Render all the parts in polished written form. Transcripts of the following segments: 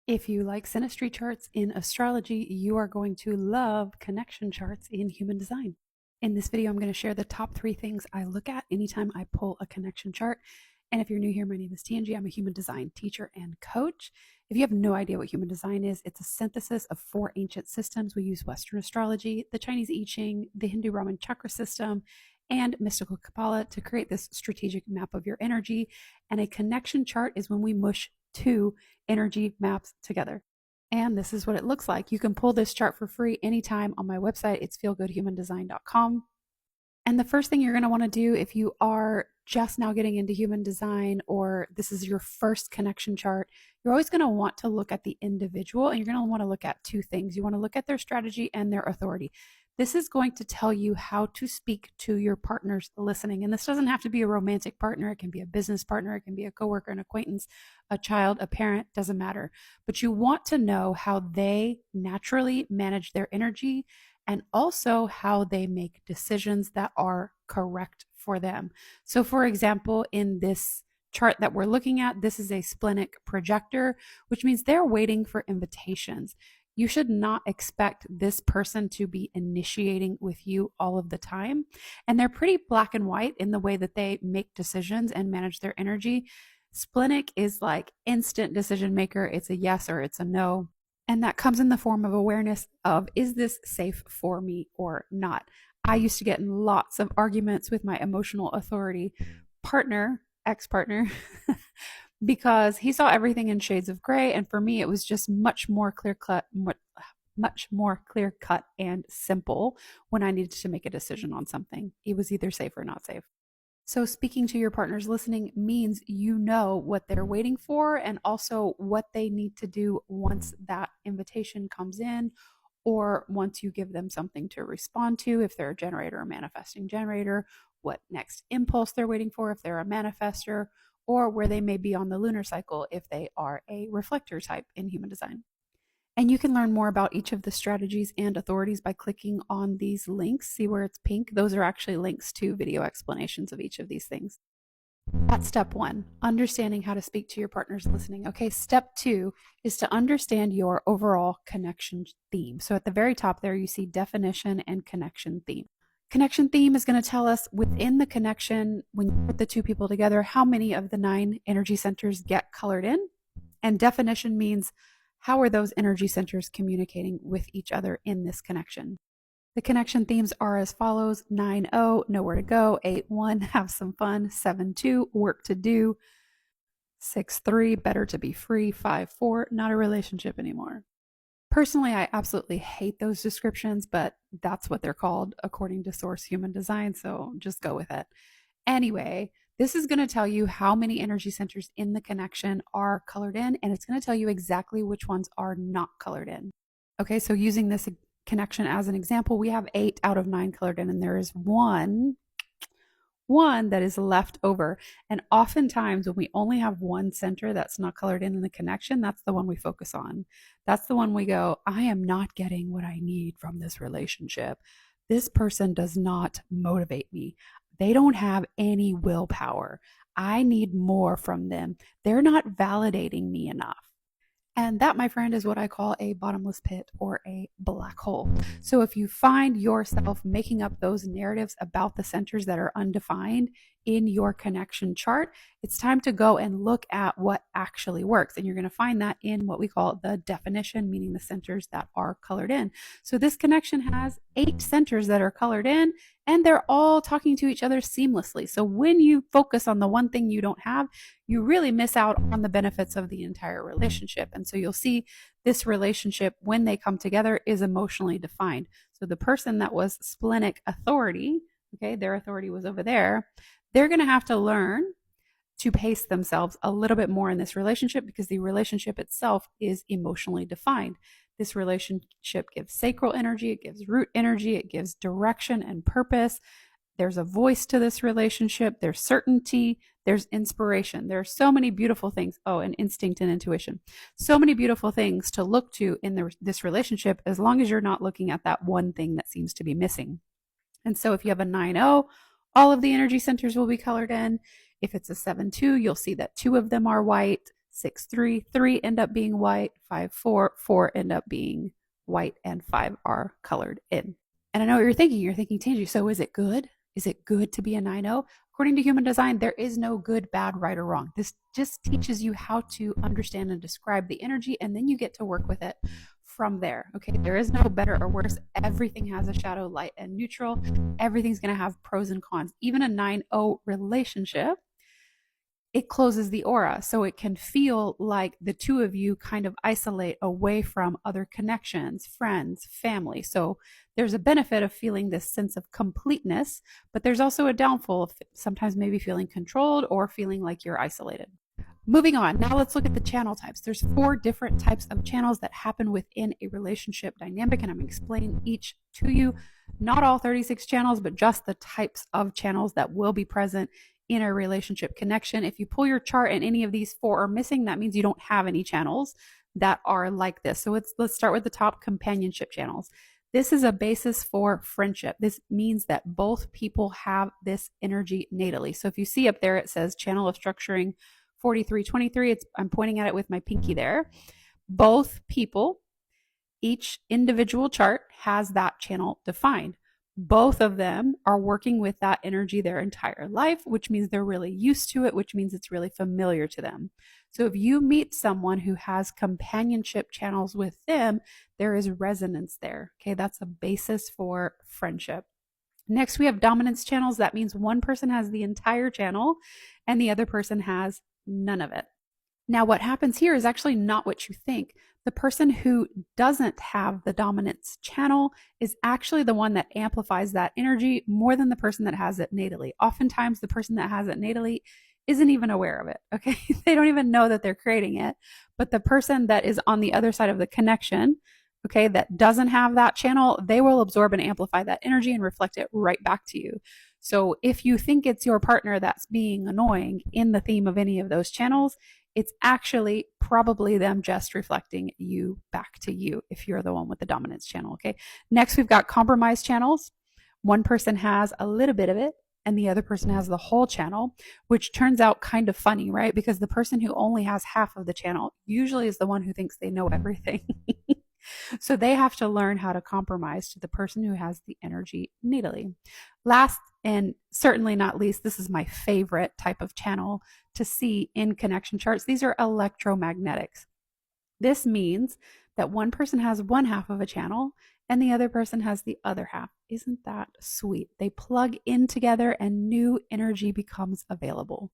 If you like synastry charts in astrology, you are going to love connection charts in human design. In this video, I'm going to share the top 3 things I look at anytime I pull a connection chart. And if you're new here, my name is Tangi. I'm a human design teacher and coach. If you have no idea what human design is, it's a synthesis of 4 ancient systems. We use Western astrology, the Chinese I Ching, the Hindu Brahmin chakra system, and mystical Kabbalah to create this strategic map of your energy. And a connection chart is when we mush 2 energy maps together. And this is what it looks like. You can pull this chart for free anytime on my website. It's feelgoodhumandesign.com. And the first thing you're going to want to do if you are just now getting into human design or this is your first connection chart, you're always going to want to look at the individual, and you're going to want to look at 2 things. You want to look at their strategy and their authority. This is going to tell you how to speak to your partners listening. And this doesn't have to be a romantic partner. It can be a business partner. It can be a coworker, an acquaintance, a child, a parent, doesn't matter. But you want to know how they naturally manage their energy and also how they make decisions that are correct for them. So for example, in this chart that we're looking at, this is a splenic projector, which means they're waiting for invitations. You should not expect this person to be initiating with you all of the time. And they're pretty black and white in the way that they make decisions and manage their energy. Splenic is like instant decision maker. It's a yes or it's a no. And that comes in the form of awareness of, is this safe for me or not? I used to get in lots of arguments with my emotional authority partner, ex-partner, because he saw everything in shades of gray. And for me, it was just much more clear cut and simple when I needed to make a decision on something. It was either safe or not safe. So speaking to your partners listening means you know what they're waiting for and also what they need to do once that invitation comes in, or once you give them something to respond to, if they're a generator or manifesting generator, what next impulse they're waiting for if they're a manifester, or where they may be on the lunar cycle if they are a reflector type in human design. And you can learn more about each of the strategies and authorities by clicking on these links. See where it's pink? Those are actually links to video explanations of each of these things. That's step 1, understanding how to speak to your partners listening. Okay, step 2 is to understand your overall connection theme. So at the very top there, you see definition and connection theme. Connection theme is going to tell us within the connection, when you put the 2 people together, how many of the 9 energy centers get colored in. And definition means how are those energy centers communicating with each other in this connection. The connection themes are as follows: 9-0, nowhere to go; 8-1, have some fun; 7-2, work to do; 6-3, better to be free; 5-4, not a relationship anymore. Personally, I absolutely hate those descriptions, but that's what they're called according to Source Human Design, so just go with it. Anyway, this is going to tell you how many energy centers in the connection are colored in, and it's going to tell you exactly which ones are not colored in. Okay, so using this connection as an example, we have 8 out of 9 colored in, and there is one that is left over. And oftentimes when we only have one center that's not colored in the connection, that's the one we focus on. That's the one we go, I am not getting what I need from this relationship. This person does not motivate me. They don't have any willpower. I need more from them. They're not validating me enough. And that, my friend, is what I call a bottomless pit or a black hole. So if you find yourself making up those narratives about the centers that are undefined in your connection chart, it's time to go and look at what actually works. And you're going to find that in what we call the definition, meaning the centers that are colored in. So this connection has 8 centers that are colored in, and they're all talking to each other seamlessly. So when you focus on the one thing you don't have, you really miss out on the benefits of the entire relationship. And so you'll see this relationship, when they come together, is emotionally defined. So the person that was splenic authority, okay, their authority was over there, they're going to have to learn to pace themselves a little bit more in this relationship because the relationship itself is emotionally defined. This relationship gives sacral energy, it gives root energy, it gives direction and purpose. There's a voice to this relationship, there's certainty, there's inspiration. There are so many beautiful things. Oh, and instinct and intuition. So many beautiful things to look to in this relationship, as long as you're not looking at that one thing that seems to be missing. And so if you have a 9-0, all of the energy centers will be colored in. If it's a 7-2, you'll see that 2 of them are white. 6, 3, 3 end up being white, 5, 4, 4 end up being white, and 5 are colored in. And I know what you're thinking. You're thinking, Tangie, so is it good? Is it good to be a 9-0? According to human design, there is no good, bad, right, or wrong. This just teaches you how to understand and describe the energy, and then you get to work with it from there. Okay, there is no better or worse. Everything has a shadow, light, and neutral. Everything's going to have pros and cons. Even a 9-0 relationship, it closes the aura. So it can feel like the two of you kind of isolate away from other connections, friends, family. So there's a benefit of feeling this sense of completeness, but there's also a downfall of sometimes maybe feeling controlled or feeling like you're isolated. Moving on, now let's look at the channel types. There's 4 different types of channels that happen within a relationship dynamic, and I'm going to explain each to you. Not all 36 channels, but just the types of channels that will be present in a relationship connection. If you pull your chart and any of these 4 are missing, that means you don't have any channels that are like this. So let's start with the top, companionship channels. This is a basis for friendship. This means that both people have this energy natally. So if you see up there, it says channel of structuring 4323. I'm pointing at it with my pinky there. Both people, each individual chart has that channel defined. Both of them are working with that energy their entire life, which means they're really used to it, which means it's really familiar to them. So if you meet someone who has companionship channels with them, there is resonance there. Okay, that's a basis for friendship. Next, we have dominance channels. That means one person has the entire channel and the other person has none of it. Now, what happens here is actually not what you think. The person who doesn't have the dominance channel is actually the one that amplifies that energy more than the person that has it natally. Oftentimes, the person that has it natally isn't even aware of it. Okay. They don't even know that they're creating it. But the person that is on the other side of the connection, okay, that doesn't have that channel, they will absorb and amplify that energy and reflect it right back to you. So if you think it's your partner that's being annoying in the theme of any of those channels, it's actually probably them just reflecting you back to you if you're the one with the dominance channel. Okay. Next, we've got compromise channels. One person has a little bit of it and the other person has the whole channel, which turns out kind of funny, right? Because the person who only has half of the channel usually is the one who thinks they know everything. So they have to learn how to compromise to the person who has the energy natally. Last and certainly not least, this is my favorite type of channel to see in connection charts. These are electromagnetics. This means that one person has one half of a channel and the other person has the other half. Isn't that sweet? They plug in together and new energy becomes available.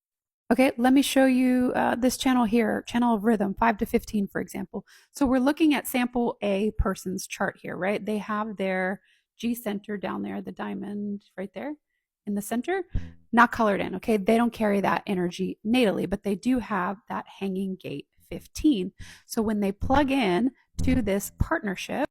Okay, let me show you this channel here, channel of rhythm, 5 to 15, for example. So we're looking at sample A person's chart here, right? They have their G center down there, the diamond right there in the center, not colored in, okay? They don't carry that energy natally, but they do have that hanging gate 15. So when they plug in to this partnership,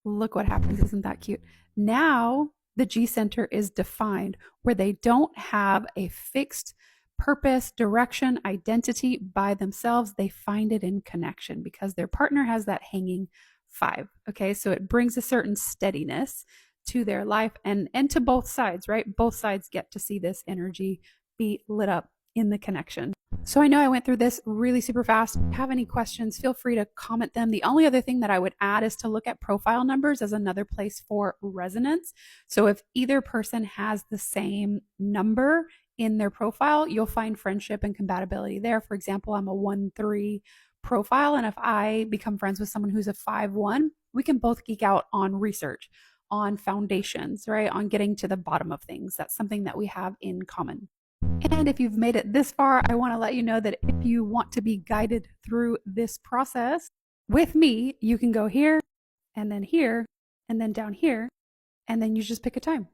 look what happens. Isn't that cute? Now the G center is defined where they don't have a fixed purpose, direction, identity by themselves. They find it in connection because their partner has that hanging 5. Okay, so it brings a certain steadiness to their life and to both sides, right? Both sides get to see this energy be lit up in the connection. So I know I went through this really super fast. If you have any questions, feel free to comment them. The only other thing that I would add is to look at profile numbers as another place for resonance. So if either person has the same number in their profile, you'll find friendship and compatibility there. For example, I'm a 1-3 profile, and if I become friends with someone who's a 5-1, we can both geek out on research, on foundations, right? On getting to the bottom of things. That's something that we have in common. And if you've made it this far, I want to let you know that if you want to be guided through this process with me, you can go here and then down here, and then you just pick a time.